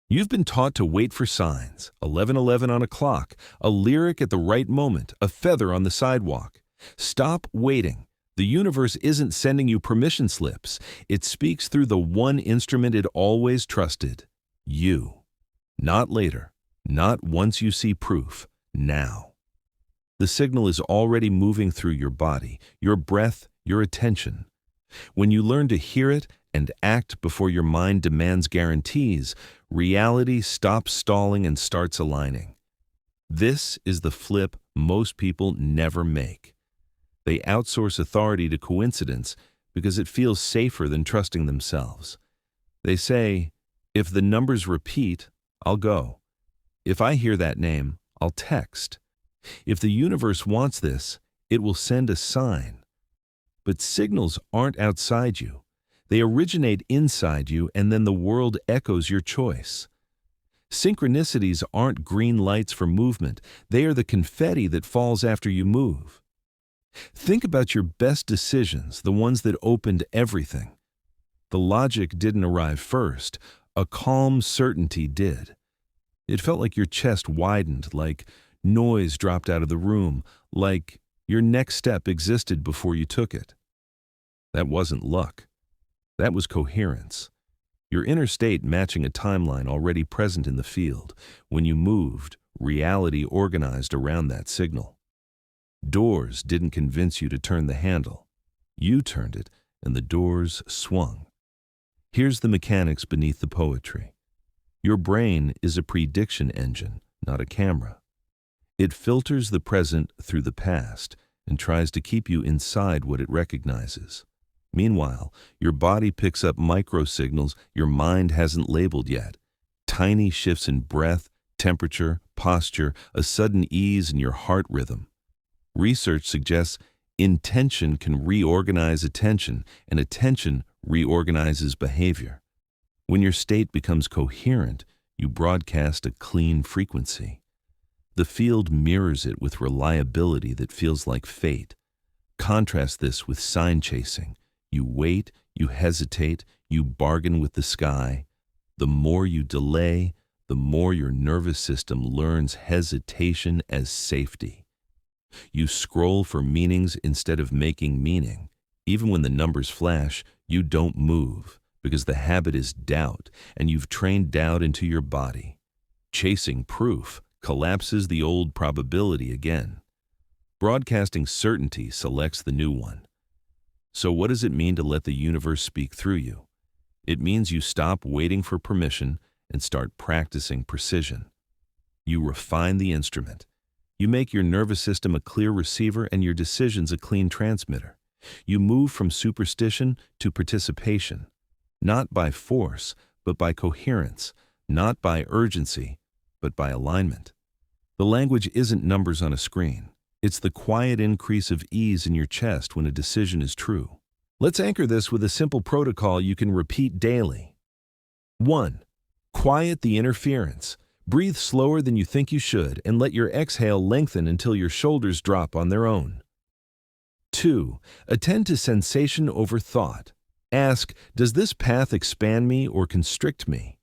You've been taught to wait for signs, 11:11 on a clock, a lyric at the right moment, a feather on the sidewalk. Stop waiting. The universe isn't sending you permission slips. It speaks through the one instrument it always trusted, you. Not later, not once you see proof, now. The signal is already moving through your body, your breath, your attention. When you learn to hear it and act before your mind demands guarantees, reality stops stalling and starts aligning. This is the flip most people never make. They outsource authority to coincidence because it feels safer than trusting themselves. They say, if the numbers repeat, I'll go. If I hear that name, I'll text. If the universe wants this, it will send a sign. But signals aren't outside you. They originate inside you, and then the world echoes your choice. Synchronicities aren't green lights for movement. They are the confetti that falls after you move. Think about your best decisions, the ones that opened everything. The logic didn't arrive first. A calm certainty did. It felt like your chest widened, like noise dropped out of the room, like your next step existed before you took it. That wasn't luck. That was coherence. Your inner state matching a timeline already present in the field. When you moved, reality organized around that signal. Doors didn't convince you to turn the handle. You turned it, and the doors swung. Here's the mechanics beneath the poetry. Your brain is a prediction engine, not a camera. It filters the present through the past and tries to keep you inside what it recognizes. Meanwhile, your body picks up microsignals your mind hasn't labeled yet. Tiny shifts in breath, temperature, posture, a sudden ease in your heart rhythm. Research suggests intention can reorganize attention, and attention reorganizes behavior. When your state becomes coherent, you broadcast a clean frequency. The field mirrors it with reliability that feels like fate. Contrast this with sign chasing. You wait, you hesitate, you bargain with the sky. The more you delay, the more your nervous system learns hesitation as safety. You scroll for meanings instead of making meaning. Even when the numbers flash, you don't move because the habit is doubt, and you've trained doubt into your body. Chasing proof collapses the old probability again. Broadcasting certainty selects the new one. So what does it mean to let the universe speak through you? It means you stop waiting for permission and start practicing precision. You refine the instrument. You make your nervous system a clear receiver and your decisions a clean transmitter. You move from superstition to participation, not by force, but by coherence, not by urgency, but by alignment. The language isn't numbers on a screen. It's the quiet increase of ease in your chest when a decision is true. Let's anchor this with a simple protocol you can repeat daily. 1. Quiet the interference. Breathe slower than you think you should and let your exhale lengthen until your shoulders drop on their own. 2. Attend to sensation over thought. Ask, does this path expand me or constrict me?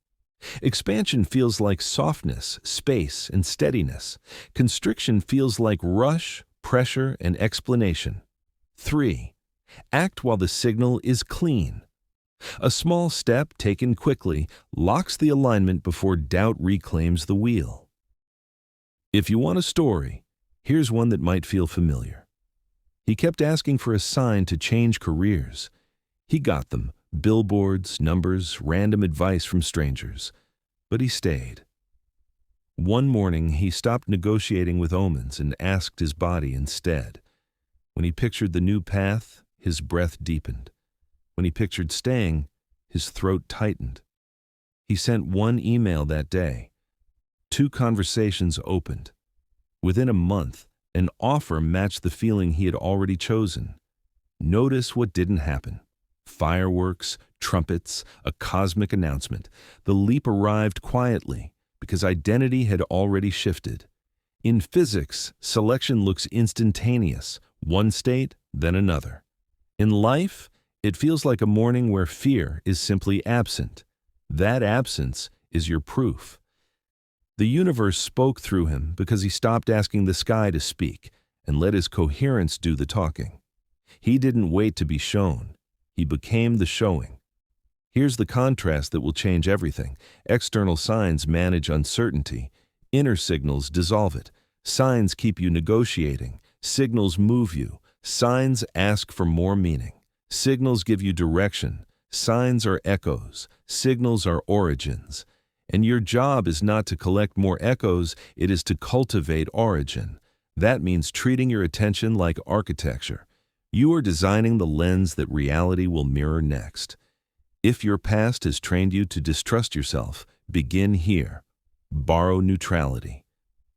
Expansion feels like softness, space, and steadiness. Constriction feels like rush, pressure, and explanation. 3. Act while the signal is clean. A small step taken quickly locks the alignment before doubt reclaims the wheel. If you want a story, here's one that might feel familiar. He kept asking for a sign to change careers. He got them. Billboards, numbers, random advice from strangers. But he stayed. One morning, he stopped negotiating with omens and asked his body instead. When he pictured the new path, his breath deepened. When he pictured staying, his throat tightened. He sent one email that day. 2 conversations opened. Within a month, an offer matched the feeling he had already chosen. Notice what didn't happen. Fireworks, trumpets, a cosmic announcement. The leap arrived quietly because identity had already shifted. In physics, selection looks instantaneous, one state, then another. In life, it feels like a morning where fear is simply absent. That absence is your proof. The universe spoke through him because he stopped asking the sky to speak and let his coherence do the talking. He didn't wait to be shown. He became the showing. Here's the contrast that will change everything. External signs manage uncertainty. Inner signals dissolve it. Signs keep you negotiating. Signals move you. Signs ask for more meaning. Signals give you direction. Signs are echoes. Signals are origins. And your job is not to collect more echoes, it is to cultivate origin. That means treating your attention like architecture. You are designing the lens that reality will mirror next. If your past has trained you to distrust yourself, begin here. Borrow neutrality.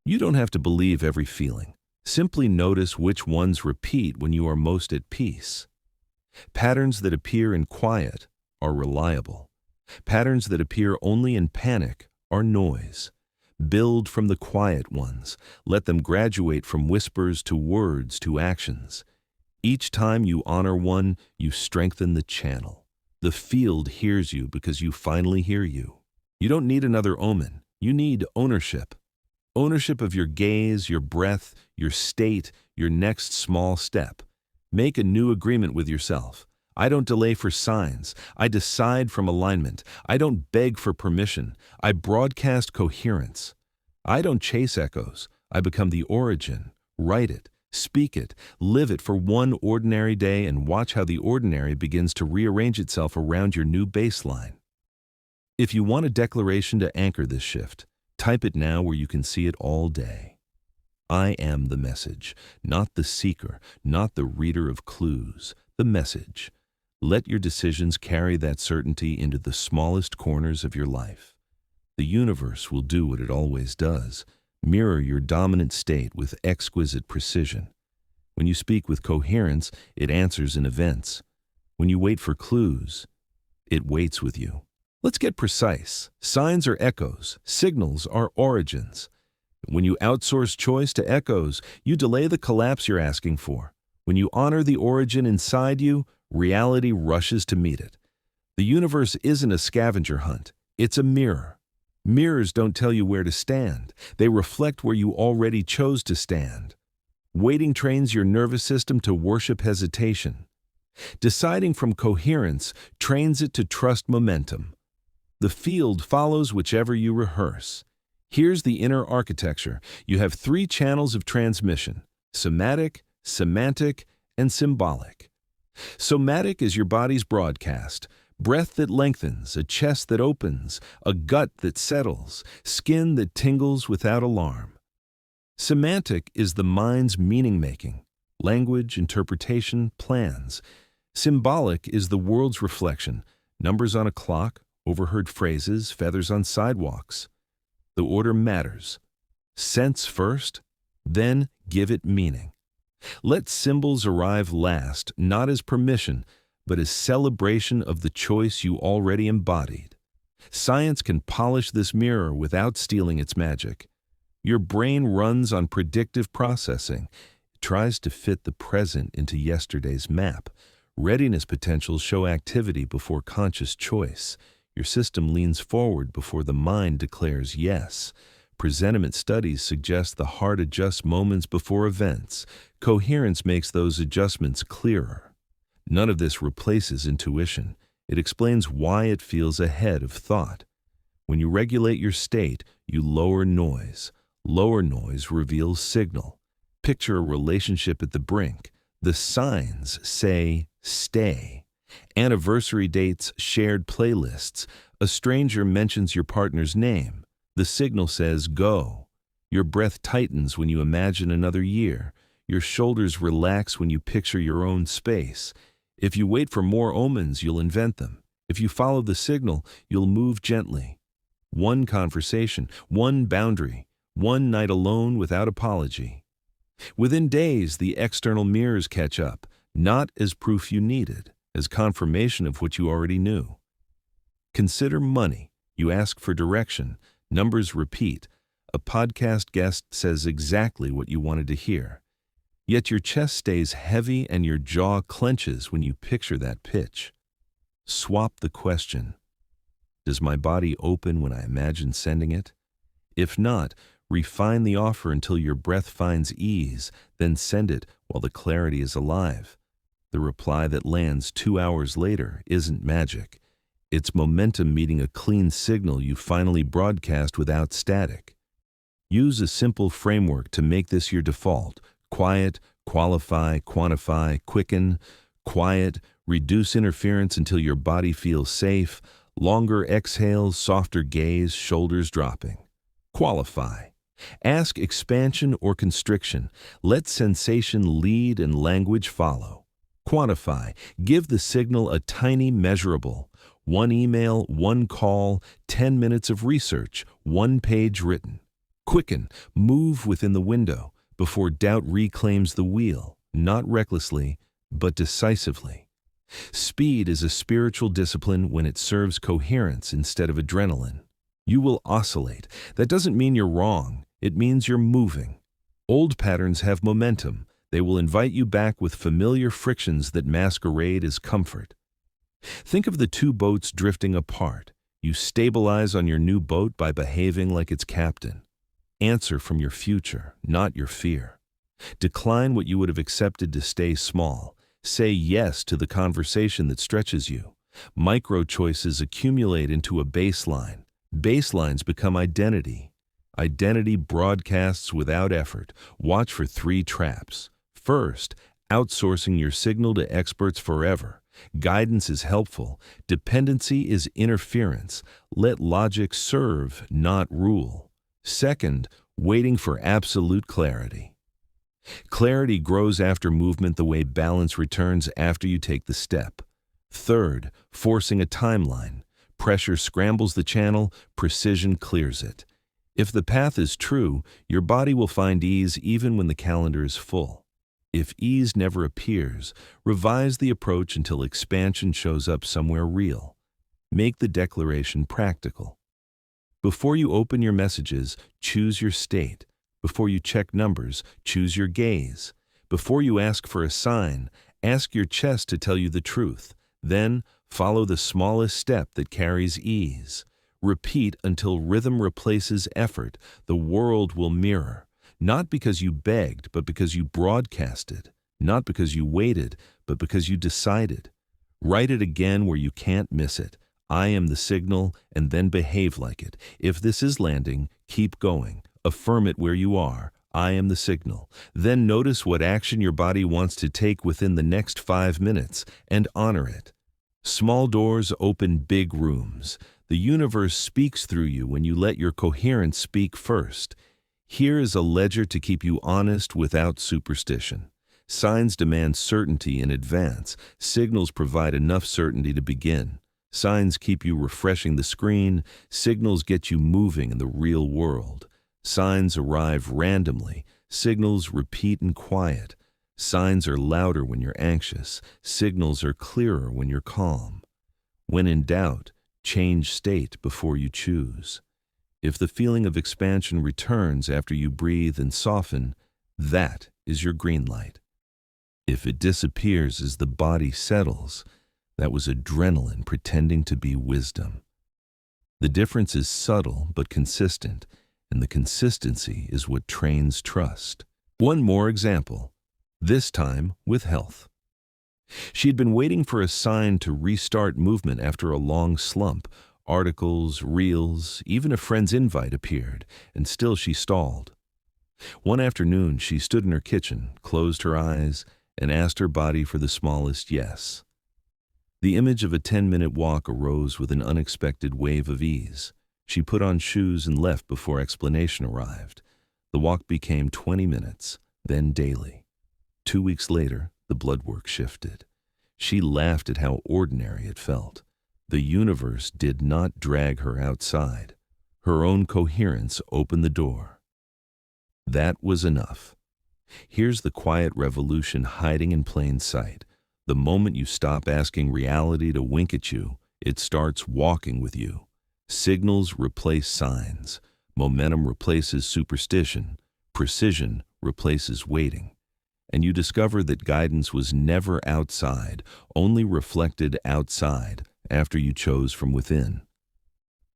You don't have to believe every feeling. Simply notice which ones repeat when you are most at peace. Patterns that appear in quiet are reliable. Patterns that appear only in panic are noise. Build from the quiet ones. Let them graduate from whispers to words to actions. Each time you honor one, you strengthen the channel. The field hears you because you finally hear you. You don't need another omen. You need ownership. Ownership of your gaze, your breath, your state, your next small step. Make a new agreement with yourself. I don't delay for signs. I decide from alignment. I don't beg for permission. I broadcast coherence. I don't chase echoes. I become the origin. Write it, speak it, live it for one ordinary day and watch how the ordinary begins to rearrange itself around your new baseline. If you want a declaration to anchor this shift, type it now where you can see it all day. I am the message, not the seeker, not the reader of clues, the message. Let your decisions carry that certainty into the smallest corners of your life. The universe will do what it always does, mirror your dominant state with exquisite precision. When you speak with coherence, it answers in events. When you wait for clues, it waits with you. Let's get precise. Signs are echoes. Signals are origins. When you outsource choice to echoes, you delay the collapse you're asking for. When you honor the origin inside you, reality rushes to meet it. The universe isn't a scavenger hunt. It's a mirror. Mirrors don't tell you where to stand. They reflect where you already chose to stand. Waiting trains your nervous system to worship hesitation. Deciding from coherence trains it to trust momentum. The field follows whichever you rehearse. Here's the inner architecture. You have 3 channels of transmission: somatic, semantic, and symbolic. Somatic is your body's broadcast. Breath that lengthens, a chest that opens, a gut that settles, skin that tingles without alarm. Semantic is the mind's meaning-making, language, interpretation, plans. Symbolic is the world's reflection, numbers on a clock, overheard phrases, feathers on sidewalks. The order matters. Sense first, then give it meaning. Let symbols arrive last, not as permission, but as celebration of the choice you already embodied. Science can polish this mirror without stealing its magic. Your brain runs on predictive processing. It tries to fit the present into yesterday's map. Readiness potentials show activity before conscious choice. Your system leans forward before the mind declares yes. Presentiment studies suggest the heart adjusts moments before events. Coherence makes those adjustments clearer. None of this replaces intuition. It explains why it feels ahead of thought. When you regulate your state, you lower noise. Lower noise reveals signal. Picture a relationship at the brink. The signs say, stay. Anniversary dates, shared playlists. A stranger mentions your partner's name. The signal says, go. Your breath tightens when you imagine another year. Your shoulders relax when you picture your own space. If you wait for more omens, you'll invent them. If you follow the signal, you'll move gently. One conversation, one boundary, one night alone without apology. Within days, the external mirrors catch up, not as proof you needed, as confirmation of what you already knew. Consider money. You ask for direction. Numbers repeat. A podcast guest says exactly what you wanted to hear. Yet your chest stays heavy and your jaw clenches when you picture that pitch. Swap the question. Does my body open when I imagine sending it? If not, refine the offer until your breath finds ease, then send it while the clarity is alive. The reply that lands 2 hours later isn't magic. It's momentum meeting a clean signal you finally broadcast without static. Use a simple framework to make this your default. Quiet, qualify, quantify, quicken. Quiet, reduce interference until your body feels safe. Longer exhales, softer gaze, shoulders dropping. Qualify. Ask expansion or constriction. Let sensation lead and language follow. Quantify. Give the signal a tiny measurable. 1 email, 1 call, 10 minutes of research, 1 page written. Quicken. Move within the window before doubt reclaims the wheel, not recklessly, but decisively. Speed is a spiritual discipline when it serves coherence instead of adrenaline. You will oscillate. That doesn't mean you're wrong. It means you're moving. Old patterns have momentum. They will invite you back with familiar frictions that masquerade as comfort. Think of the 2 boats drifting apart. You stabilize on your new boat by behaving like its captain. Answer from your future, not your fear. Decline what you would have accepted to stay small. Say yes to the conversation that stretches you. Micro choices accumulate into a baseline. Baselines become identity. Identity broadcasts without effort. Watch for 3 traps. First, outsourcing your signal to experts forever. Guidance is helpful. Dependency is interference. Let logic serve, not rule. Second, waiting for absolute clarity. Clarity grows after movement the way balance returns after you take the step. Third, forcing a timeline. Pressure scrambles the channel, precision clears it. If the path is true, your body will find ease even when the calendar is full. If ease never appears, revise the approach until expansion shows up somewhere real. Make the declaration practical. Before you open your messages, choose your state. Before you check numbers, choose your gaze. Before you ask for a sign, ask your chest to tell you the truth. Then, follow the smallest step that carries ease. Repeat until rhythm replaces effort. The world will mirror. Not because you begged, but because you broadcasted. Not because you waited, but because you decided. Write it again where you can't miss it. I am the signal, and then behave like it. If this is landing, keep going. Affirm it where you are. I am the signal. Then notice what action your body wants to take within the next 5 minutes, and honor it. Small doors open big rooms. The universe speaks through you when you let your coherence speak first. Here is a ledger to keep you honest without superstition. Signs demand certainty in advance. Signals provide enough certainty to begin. Signs keep you refreshing the screen. Signals get you moving in the real world. Signs arrive randomly. Signals repeat in quiet. Signs are louder when you're anxious. Signals are clearer when you're calm. When in doubt, change state before you choose. If the feeling of expansion returns after you breathe and soften, that is your green light. If it disappears as the body settles, that was adrenaline pretending to be wisdom. The difference is subtle but consistent, and the consistency is what trains trust. One more example, this time with health. She'd been waiting for a sign to restart movement after a long slump. Articles, reels, even a friend's invite appeared, and still she stalled. One afternoon, she stood in her kitchen, closed her eyes, and asked her body for the smallest yes. The image of a 10-minute walk arose with an unexpected wave of ease. She put on shoes and left before explanation arrived. The walk became 20 minutes, then daily. 2 weeks later, the blood work shifted. She laughed at how ordinary it felt. The universe did not drag her outside. Her own coherence opened the door. That was enough. Here's the quiet revolution hiding in plain sight. The moment you stop asking reality to wink at you, it starts walking with you. Signals replace signs. Momentum replaces superstition. Precision replaces waiting. And you discover that guidance was never outside, only reflected outside after you chose from within.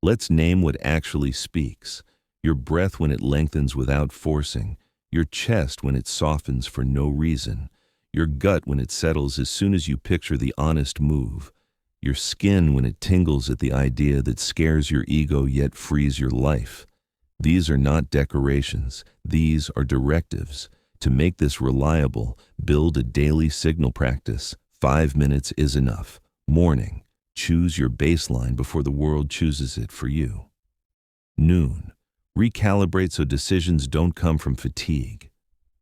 Let's name what actually speaks. Your breath when it lengthens without forcing, your chest when it softens for no reason, your gut when it settles as soon as you picture the honest move, your skin when it tingles at the idea that scares your ego yet frees your life. These are not decorations, these are directives. To make this reliable, build a daily signal practice. 5 minutes is enough. Morning, choose your baseline before the world chooses it for you. Noon, recalibrate so decisions don't come from fatigue.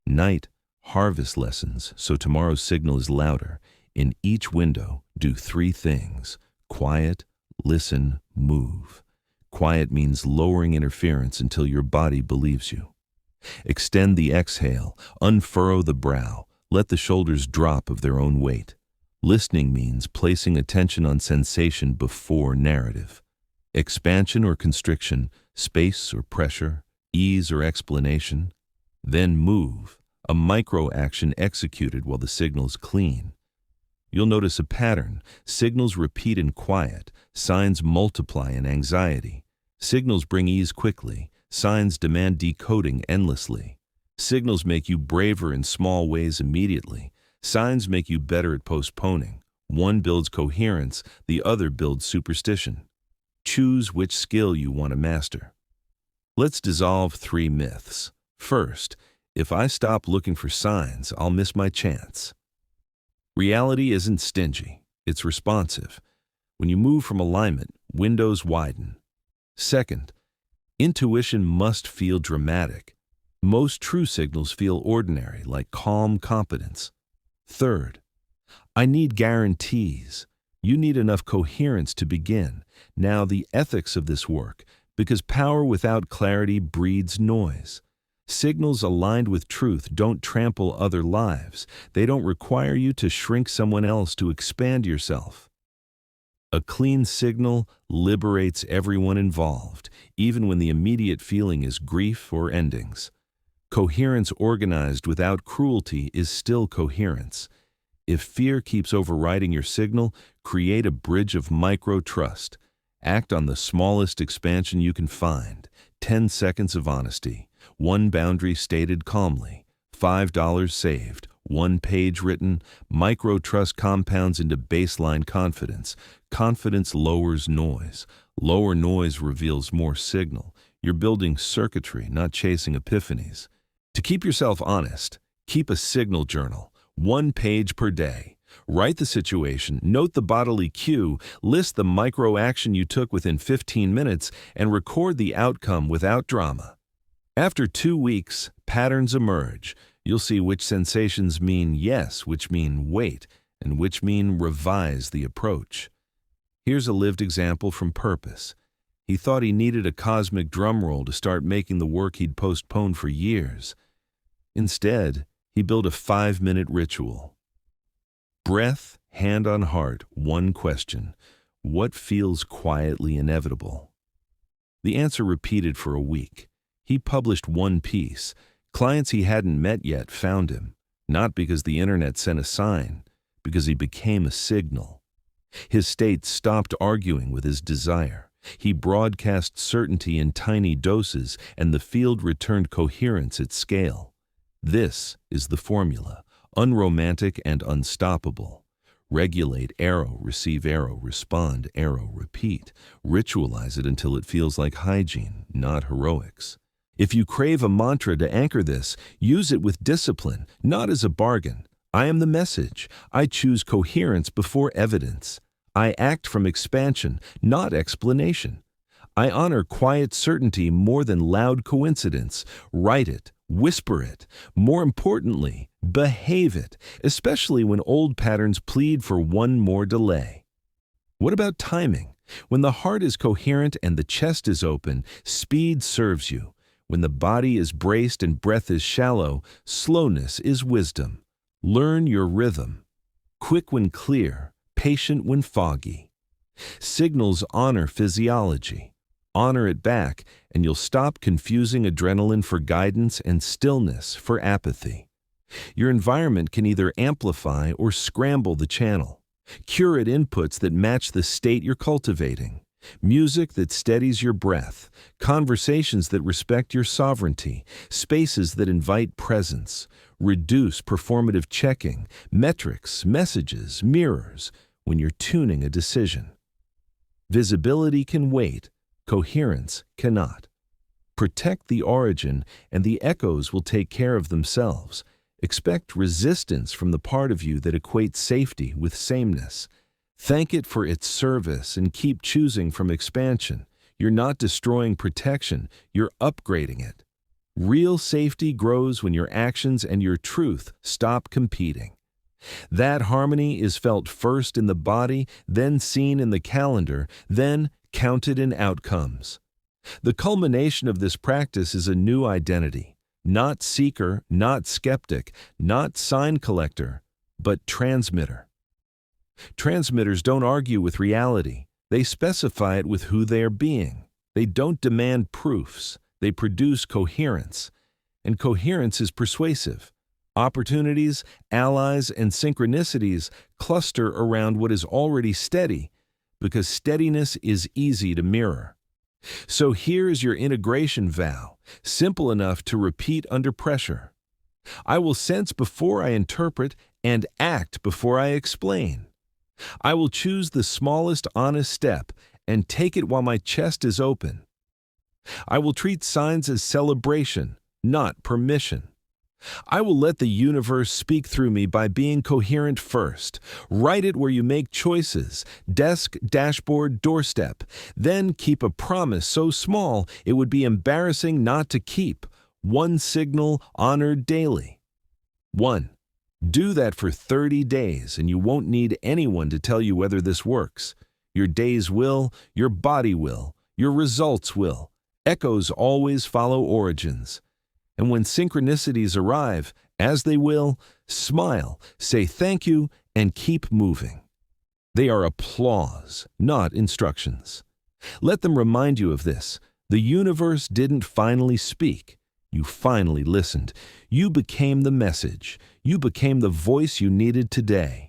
Night, harvest lessons so tomorrow's signal is louder. In each window, do 3 things: quiet, listen, move. Quiet means lowering interference until your body believes you. Extend the exhale, unfurrow the brow, let the shoulders drop of their own weight. Listening means placing attention on sensation before narrative. Expansion or constriction, space or pressure, ease or explanation. Then move, a micro-action executed while the signal's clean. You'll notice a pattern. Signals repeat in quiet, signs multiply in anxiety. Signals bring ease quickly, signs demand decoding endlessly. Signals make you braver in small ways immediately. Signs make you better at postponing. One builds coherence, the other builds superstition. Choose which skill you want to master. Let's dissolve 3 myths. First, if I stop looking for signs, I'll miss my chance. Reality isn't stingy, it's responsive. When you move from alignment, windows widen. Second, intuition must feel dramatic. Most true signals feel ordinary, like calm competence. Third, I need guarantees. You need enough coherence to begin. Now the ethics of this work, because power without clarity breeds noise. Signals aligned with truth don't trample other lives. They don't require you to shrink someone else to expand yourself. A clean signal liberates everyone involved, even when the immediate feeling is grief or endings. Coherence organized without cruelty is still coherence. If fear keeps overriding your signal, create a bridge of micro-trust. Act on the smallest expansion you can find. 10 seconds of honesty. 1 boundary stated calmly. $5 saved. 1 page written. Micro-trust compounds into baseline confidence. Confidence lowers noise. Lower noise reveals more signal. You're building circuitry, not chasing epiphanies. To keep yourself honest, keep a signal journal. 1 page per day. Write the situation, note the bodily cue, list the micro-action you took within 15 minutes, and record the outcome without drama. After 2 weeks, patterns emerge. You'll see which sensations mean yes, which mean wait, and which mean revise the approach. Here's a lived example from Purpose. He thought he needed a cosmic drum roll to start making the work he'd postponed for years. Instead, he built a 5-minute ritual. Breath, hand on heart, 1 question. What feels quietly inevitable? The answer repeated for a week. He published 1 piece. Clients he hadn't met yet found him, not because the internet sent a sign, because he became a signal. His state stopped arguing with his desire. He broadcast certainty in tiny doses, and the field returned coherence at scale. This is the formula, unromantic and unstoppable. Regulate, arrow, receive, arrow, respond, arrow, repeat. Ritualize it until it feels like hygiene, not heroics. If you crave a mantra to anchor this, use it with discipline, not as a bargain. I am the message. I choose coherence before evidence. I act from expansion, not explanation. I honor quiet certainty more than loud coincidence. Write it, whisper it. More importantly, behave it, especially when old patterns plead for 1 more delay. What about timing? When the heart is coherent and the chest is open, speed serves you. When the body is braced and breath is shallow, slowness is wisdom. Learn your rhythm. Quick when clear, patient when foggy. Signals honor physiology. Honor it back, and you'll stop confusing adrenaline for guidance and stillness for apathy. Your environment can either amplify or scramble the channel. Curate inputs that match the state you're cultivating. Music that steadies your breath, conversations that respect your sovereignty, spaces that invite presence. Reduce performative checking, metrics, messages, mirrors when you're tuning a decision. Visibility can wait, coherence cannot. Protect the origin, and the echoes will take care of themselves. Expect resistance from the part of you that equates safety with sameness. Thank it for its service and keep choosing from expansion. You're not destroying protection, you're upgrading it. Real safety grows when your actions and your truth stop competing. That harmony is felt first in the body, then seen in the calendar, then counted in outcomes. The culmination of this practice is a new identity. Not seeker, not skeptic, not sign collector, but transmitter. Transmitters don't argue with reality. They specify it with who they are being. They don't demand proofs. They produce coherence. And coherence is persuasive. Opportunities, allies, and synchronicities cluster around what is already steady, because steadiness is easy to mirror. So here is your integration vow, simple enough to repeat under pressure. I will sense before I interpret and act before I explain. I will choose the smallest honest step and take it while my chest is open. I will treat signs as celebration, not permission. I will let the universe speak through me by being coherent first. Write it where you make choices, desk, dashboard, doorstep. Then keep a promise so small it would be embarrassing not to keep. One signal honored daily. 1. Do that for 30 days and you won't need anyone to tell you whether this works. Your days will, your body will, your results will. Echoes always follow origins. And when synchronicities arrive, as they will, smile, say thank you, and keep moving. They are applause, not instructions. Let them remind you of this. The universe didn't finally speak. You finally listened. You became the message. You became the voice you needed today.